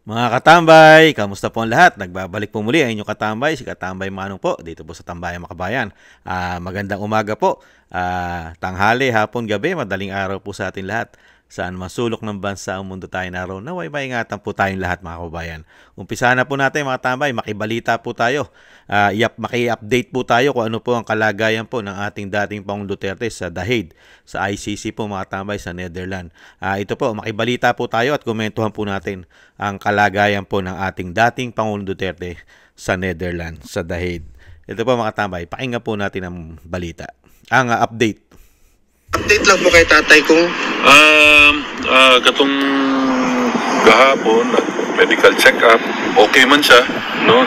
Mga katambay, kamusta po ang lahat? Nagbabalik po muli ang inyong katambay, si Katambay Manong po, dito po sa Tambayan Makabayan. Magandang umaga po, tanghali, hapon, gabi, madaling araw po sa atin lahat. Saan masulok ng bansa ang mundo tayo naroon, naway maingatan po tayong lahat mga kababayan. Umpisa na po natin mga tambay, makibalita po tayo. Maki-update po tayo kung ano po ang kalagayan po ng ating dating Pangulong Duterte sa The Hague, sa ICC po mga tambay sa Netherlands. Ito po, makibalita po tayo at komentuhan po natin ang kalagayan po ng ating dating Pangulong Duterte sa Netherlands, sa The Hague. Ito po mga tambay, pakinggan po natin ang balita. Ang update. Update lang po kay tatay kung katong gahapon medical check-up, okay man siya, no?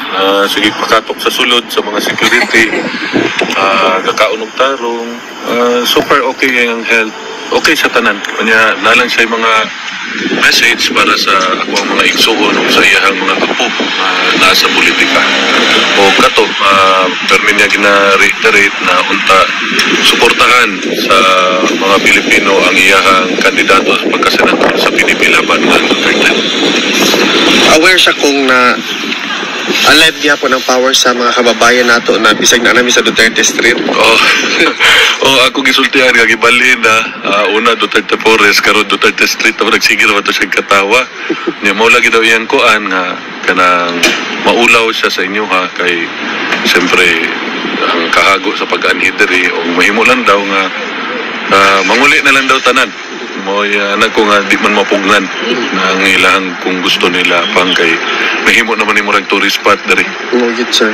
Sige pakatok sa sulod sa mga security, kakaunog tarong, super okay ang health, okay sa tanan. Kanya nalang siya yung mga message para sa ako ang mga igsuon sa iyahang mga apo nasa politika. O kato, permin niya gina-reiterate na unta suportahan sa mga Pilipino ang iyahang kandidato sa pagkasenador sa PDP laban ng Duterte. aware siya kung na alive niya po ng power sa mga kababayan nato na bisag na namin sa Duterte Street. Ako gisultihan nga gibalin na una Duterte Forest karon Duterte Street ako nagsigil naman to siya katawa. Nya mao lagi daw iyang kuan nga kanang maulaw siya sa inyo ha kay siyempre ang kahago sa pag-anhid diri o mahimo lang daw nga manguli na lang daw tanan. Mo anak ko nga di man mapugnan ng ilang kung gusto nila pang kay mahimo naman ni murag tourist spot diri. Good sir.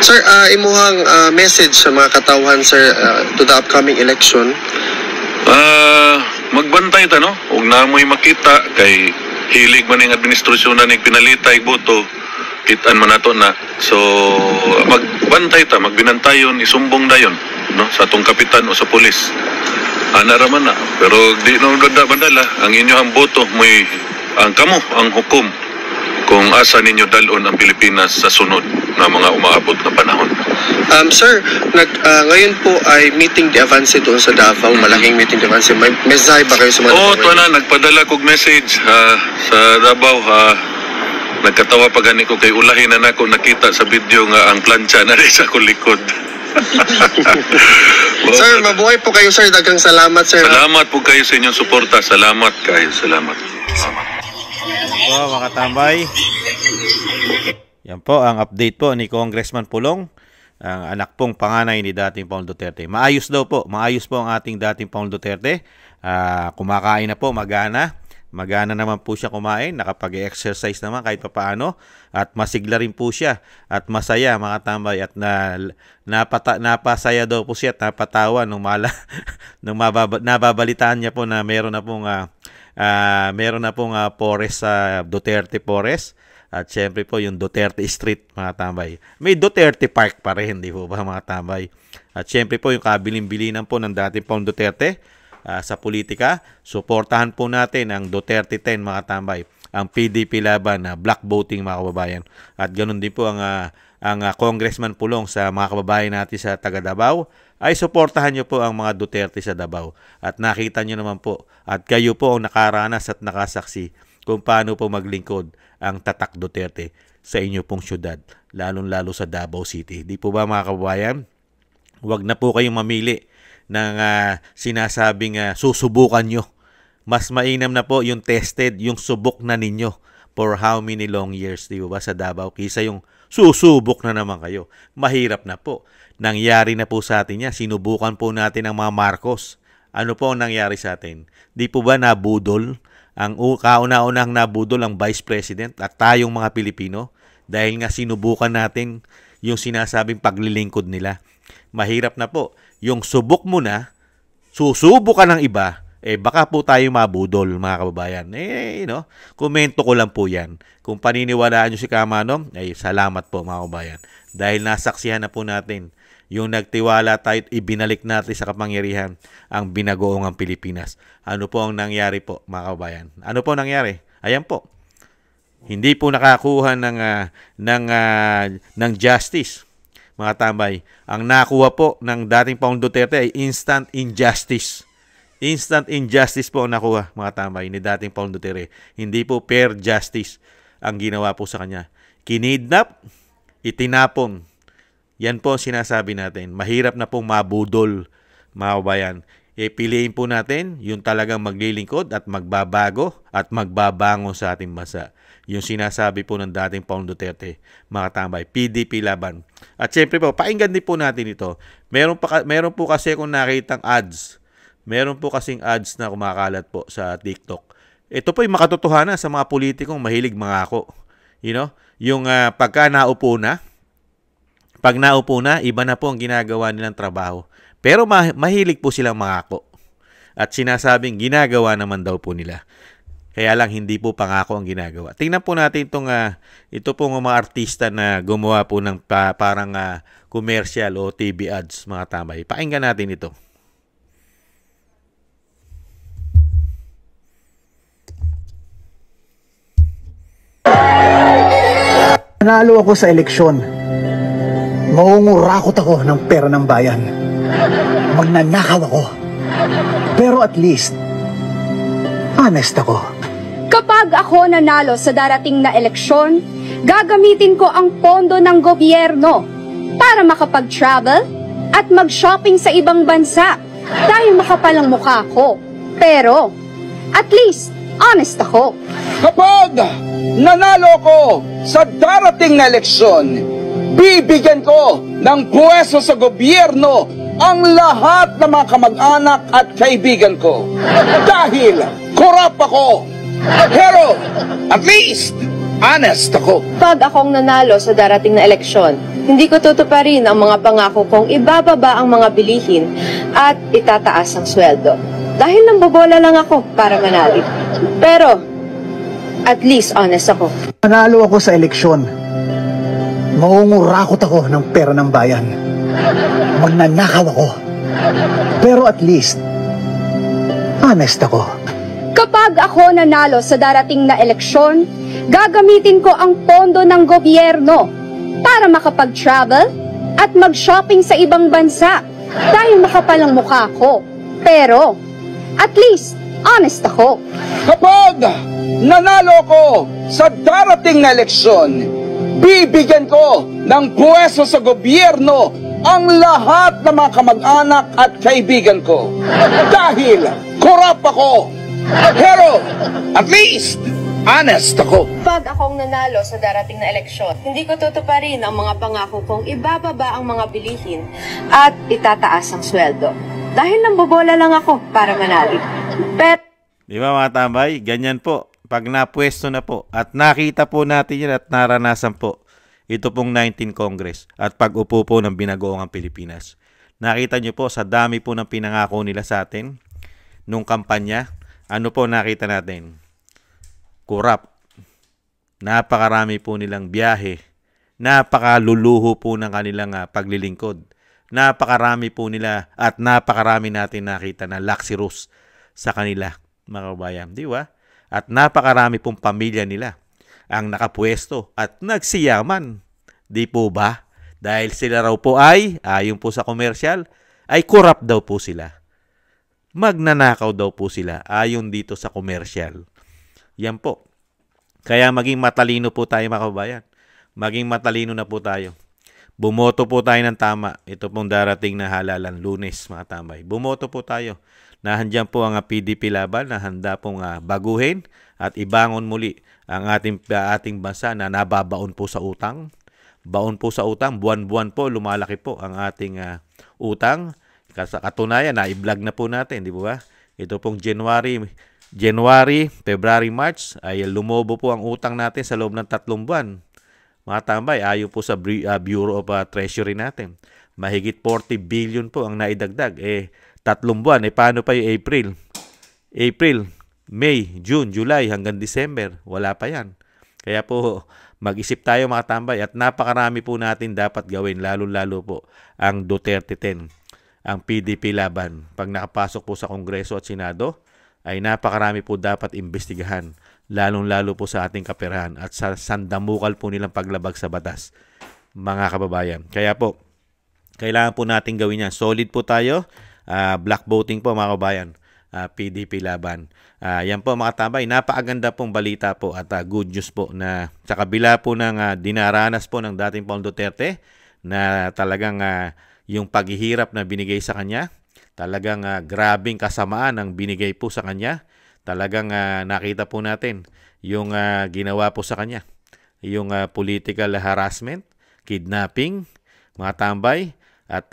Sir, imuhang message sa mga katawhan sir to the upcoming election. Magbantay ta no ug namoy makita kay hilig man ning administrasyon na ning pinalitay boto kitaan man nato na. So magbantay ta, magbinantayon, isumbong dayon no sa atong kapitan o sa pulis. Raman na pero di na madala ang inyong boto mo'y ang kamo ang hukom kung asa ninyo dalon ang Pilipinas sa sunod na mga umaabot na panahon. Sir, ngayon po ay meeting de avance doon sa Davao, malaking meeting de avance. May mensahe ba kayo sa mga ito na, nagpadala kog message sa Davao. Nagkatawa pa gani ko kay ulahin na nako nakita sa video nga ang plancha na rin sa kulikod. Sir, mabuhay po kayo sir. Daghang salamat sir. Salamat po kayo sa inyong suporta. Salamat kayo. Salamat. Po mga tambay. Yan po ang update po ni Congressman Pulong, ang anak pong panganay ni dating Pangulong Duterte. Maayos daw po. Maayos po ang ating dating Pangulong Duterte. Kumakain na po, magana. Magana naman po siya kumain, nakapag-exercise naman kahit papaano at masigla rin po siya at masaya mga tambay at napasaya daw po siya at napatawa nung nababalitaan niya po na meron na pong forest sa Duterte Forest at syempre po yung Duterte Street mga tambay. May Duterte Park pa rin, di po ba mga tambay? At syempre po yung kabiling-bilinan po ng dating Pangulong Duterte sa politika, suportahan po natin ang Duterte 10 mga tambay, ang PDP laban na black voting mga kababayan. At ganoon din po ang Congressman Pulong sa mga kababayan natin sa taga Davao, ay suportahan nyo po ang mga Duterte sa Davao. At nakita nyo naman po, at kayo po ang nakaranas at nakasaksi kung paano po maglingkod ang tatak Duterte sa inyo pong syudad, lalong-lalo sa Davao City. Di po ba mga kababayan? Huwag na po kayong mamili ng sinasabing susubukan nyo. Mas mainam na po yung tested, yung subok na ninyo for how many long years, di ba, sa Davao, kaysa yung susubok na naman kayo. Mahirap na po. Nangyari na po sa atin yan. Sinubukan po natin ang mga Marcos. Ano po ang nangyari sa atin? Di po ba nabudol? Ang kauna-unang nabudol ang Vice President at tayong mga Pilipino dahil nga sinubukan natin yung sinasabing paglilingkod nila. Mahirap na po. Yung subok mo na, susubok ka ng iba, baka po tayo mabudol, mga kababayan. Komento ko lang po yan. Kung paniniwalaan nyo si Kamano, salamat po, mga kababayan. Dahil nasaksihan na po natin, yung nagtiwala tayo, ibinalik natin sa kapangyarihan ang binagoong ang Pilipinas. Ano po ang nangyari po, mga kababayan? Ano po nangyari? Ayan po. Hindi po nakakuha ng justice. Mga tambay, ang nakuha po ng dating Pangulong Duterte ay instant injustice. Instant injustice po ang nakuha, mga tambay, ni dating Pangulong Duterte. Hindi po fair justice. ang ginawa po sa kanya. Kinidnap, itinapon. Yan po ang sinasabi natin. Mahirap na pong mabudol, mga kabayan. Piliin po natin yung talagang maglilingkod at magbabago at magbabango sa ating bansa. Yung sinasabi po ng dating Pangulong Duterte, mga tambay, PDP laban. At syempre po, pakinggan din po natin ito. Meron po kasi kung nakitang ads. Meron po kasing ads na kumakalat po sa TikTok. Ito po yung makatotohanan sa mga politikong mahilig mangako. You know, yung pag naupo na, iba na po ang ginagawa nilang trabaho. Pero mahilig po silang mangako. At sinasabing ginagawa naman daw po nila. Kaya lang hindi po pangako ang ginagawa. Tingnan po natin ito pong mga artista na gumawa po ng parang commercial o TV ads, mga tambay. Pakinggan natin ito. Nanalo ako sa eleksyon. Mangungurakot ako ng pera ng bayan. Magnanakaw ako. Pero at least, honest ako. Kapag ako nanalo sa darating na eleksyon, gagamitin ko ang pondo ng gobyerno para makapag-travel at mag-shopping sa ibang bansa dahil makapal ang mukha ko. Pero, at least, honest ako. Kapag nanalo ko sa darating na eleksyon, bibigyan ko ng pwesto sa gobyerno ang lahat ng mga kamag-anak at kaibigan ko. Dahil korap ako. Pero at least, honest ako. Pag akong nanalo sa darating na eleksyon, hindi ko tutuparin ang mga pangako kong ibababa ang mga bilihin at itataas ang sweldo. Dahil nambobola lang ako para manalo. Pero, at least honest ako. Nanalo ako sa eleksyon. Mangungurakot ako ng pera ng bayan. Magnanakaw ako. Pero at least, honest ako. Kapag ako nanalo sa darating na eleksyon, gagamitin ko ang pondo ng gobyerno para makapag-travel at mag-shopping sa ibang bansa dahil makapal ang mukha ko. Pero, at least, honest ako. Kapag nanalo ko sa darating na eleksyon, bibigyan ko ng pwesto sa gobyerno ang lahat ng mga kamag-anak at kaibigan ko. Dahil korap ako. Pero at least, honest ako. Pag akong nanalo sa darating na eleksyon, hindi ko tutuparin ang mga pangako kong ibababa ang mga bilihin at itataas ang sweldo. Dahil nambobola lang ako para manalo. Pero Di ba mga tambay? Ganyan po. Pag napwesto na po at nakita po natin yan at naranasan po ito pong 19 Congress at pag-upo po ng binagoong Pilipinas. Nakita nyo po sa dami po ng pinangako nila sa atin nung kampanya. Ano po nakita natin? Kurap. Napakarami po nilang biyahe. Napakaluluho po ng kanilang paglilingkod. Napakarami po nila at napakarami natin nakita na luxurious sa kanila, mga kabayan. Di ba? At napakarami pong pamilya nila ang nakapwesto at nagsiyaman. Di po ba? Dahil sila raw po ay, ayon po sa komersyal, ay kurap daw po sila. Magnanakaw daw po sila ayon dito sa komersyal. Yan po. Kaya maging matalino po tayo, mga kabayan. Maging matalino na po tayo. Bumoto po tayo ng tama. Ito pong darating na halalan, Lunes, mga tambay. Bumoto po tayo. Nahandyan po ang PDP laban na handa pong baguhin at ibangon muli ang ating bansa na nababaon po sa utang. Baon po sa utang, buwan-buwan po, lumalaki po ang ating utang. Katunayan, na-i-vlog na po natin, di ba? Ito pong January, February, March, ay lumobo po ang utang natin sa loob ng 3 buwan. Mga tambay, ayon po sa Bureau of Treasury natin. Mahigit 40 billion po ang naidagdag. 3 buwan, paano pa yung April? April, May, June, July, hanggang December. Wala pa yan. Kaya po, mag-isip tayo mga tambay at napakarami po natin dapat gawin, lalo-lalo po ang Duterte 10, ang PDP laban. Pag nakapasok po sa Kongreso at Senado, ay napakarami po dapat imbestigahan, lalong-lalo po sa ating kaperahan at sa sandamukal po nilang paglabag sa batas, mga kababayan. Kaya po, kailangan po natin gawin yan. Solid po tayo, black voting po mga kababayan. PDP laban. Yan po mga tambay, napakaganda pong balita po at good news po na sa kabila po ng dinaranas po ng dating Pangulong Duterte na talagang yung paghihirap na binigay sa kanya, talagang grabing kasamaan ang binigay po sa kanya. Talagang nakita po natin yung ginawa po sa kanya. Yung political harassment, kidnapping, mga tambay, at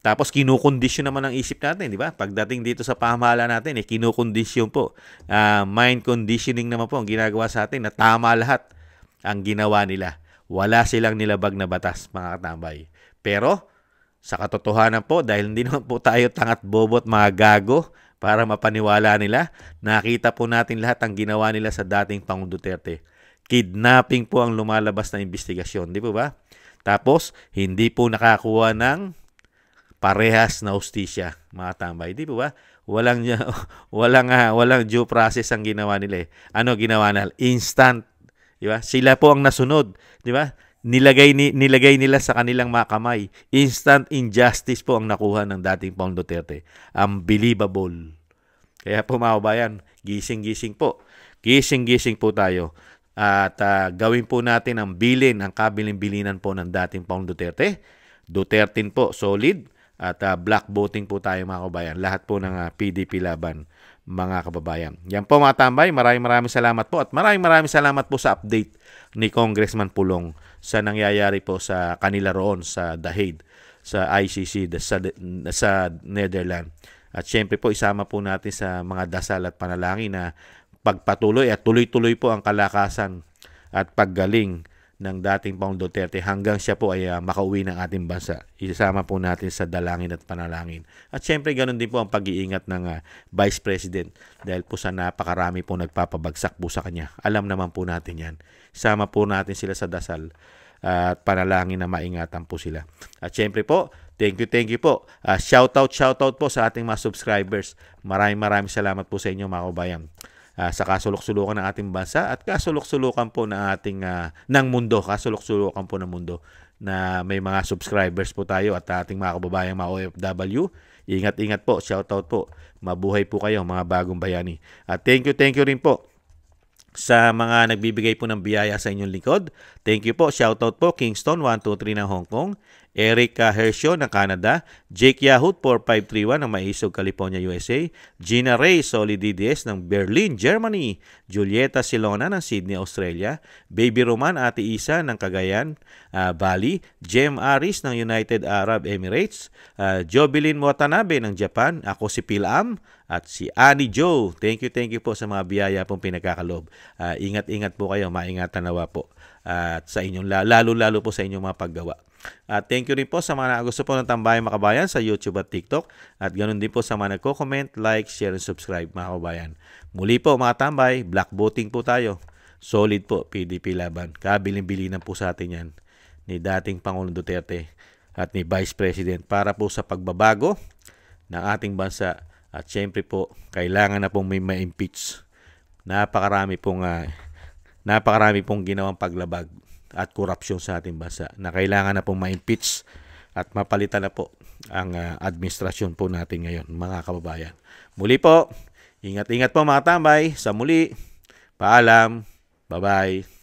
tapos kinukondisyon naman ang isip natin, di ba? Pagdating dito sa pamahalaan natin, kinukondisyon po. Mind conditioning naman po ang ginagawa sa atin na tama lahat ang ginawa nila. Wala silang nilabag na batas, mga katambay. Pero, sa katotohanan po, dahil hindi naman po tayo tangat bobot mga gago para mapaniwala nila, nakita po natin lahat ang ginawa nila sa dating Pangulong Duterte. Kidnapping po ang lumalabas na investigasyon, di po ba? Tapos, hindi po nakakuha ng parehas na hustisya, mga tambay. Di po ba? Walang due process ang ginawa nila. Ano ginawa nila? Instant. Di ba? Sila po ang nasunod. Di ba? Nilagay nila sa kanilang mga kamay. Instant injustice po ang nakuha ng dating Pangulong Duterte. Unbelievable. Kaya po mga kabayan, gising-gising po. Gising-gising po tayo. At gawin po natin ang kabilin-bilinan po ng dating Pangulong Duterte. Duterte po, solid. At black voting po tayo mga kababayan. Lahat po ng PDP laban, mga kababayan. Yan po mga tambay. Maraming salamat po. At maraming salamat po sa update ni Congressman Pulong sa nangyayari po sa kanila roon sa The Hague, sa ICC, sa Netherlands. At syempre po isama po natin sa mga dasal at panalangin na pagpatuloy at tuloy-tuloy po ang kalakasan at paggaling ng dating Pangulong Duterte hanggang siya po ay makauwi ng ating bansa. Isama po natin sa dalangin at panalangin. At syempre ganoon din po ang pag-iingat ng Vice President dahil po sa napakarami po nagpapabagsak po sa kanya. Alam naman po natin yan. Isama po natin sila sa dasal at panalangin na maingatan po sila. At syempre po, thank you po. Shoutout po sa ating mga subscribers. Maraming salamat po sa inyo mga kabayan. Sa kasulok-sulukan ng ating bansa at kasulok-sulukan po ng ating ng mundo, kasulok-sulukan po ng mundo na may mga subscribers po tayo at ating mga kababayang mga OFW. Ingat po, shoutout po. Mabuhay po kayo mga bagong bayani. At thank you rin po sa mga nagbibigay po ng biyaya sa inyong lingkod. Thank you po. Shoutout po Kingston 123 ng Hong Kong, Eric Hershio ng Canada, Jake Yahut 4531 ng Maisog, California, USA, Gina Ray Solid DDS ng Berlin, Germany, Julieta Silona ng Sydney, Australia, Baby Roman Ate Isa ng Cagayan, Bali, Jem Aris ng United Arab Emirates, Jobilin Watanabe ng Japan, ako si Pilam, at si Annie Joe. Thank you po sa mga biyaya pong pinagkakalob. Ingat po kayo, maingatan nawa po. At sa inyong lalo po sa inyong mga paggawa. At thank you rin po sa mga gusto po ng Tambayang Makabayan sa YouTube at TikTok. At ganoon din po sa mga nagko-comment, like, share, and subscribe mga kabayan. Muli po mga tambay, black voting po tayo. Solid po, PDP laban. Kabilin-bilinan po sa atin yan ni dating Pangulong Duterte at ni Vice President para po sa pagbabago ng ating bansa. At syempre po, kailangan na pong may ma-impeach. Napakarami pong ginawang paglabag at korupsyon sa ating bansa na kailangan na pong ma-impeach at mapalitan na po ang administrasyon po natin ngayon, mga kababayan. Muli po, ingat po mga tambay. Sa muli, paalam. Bye-bye.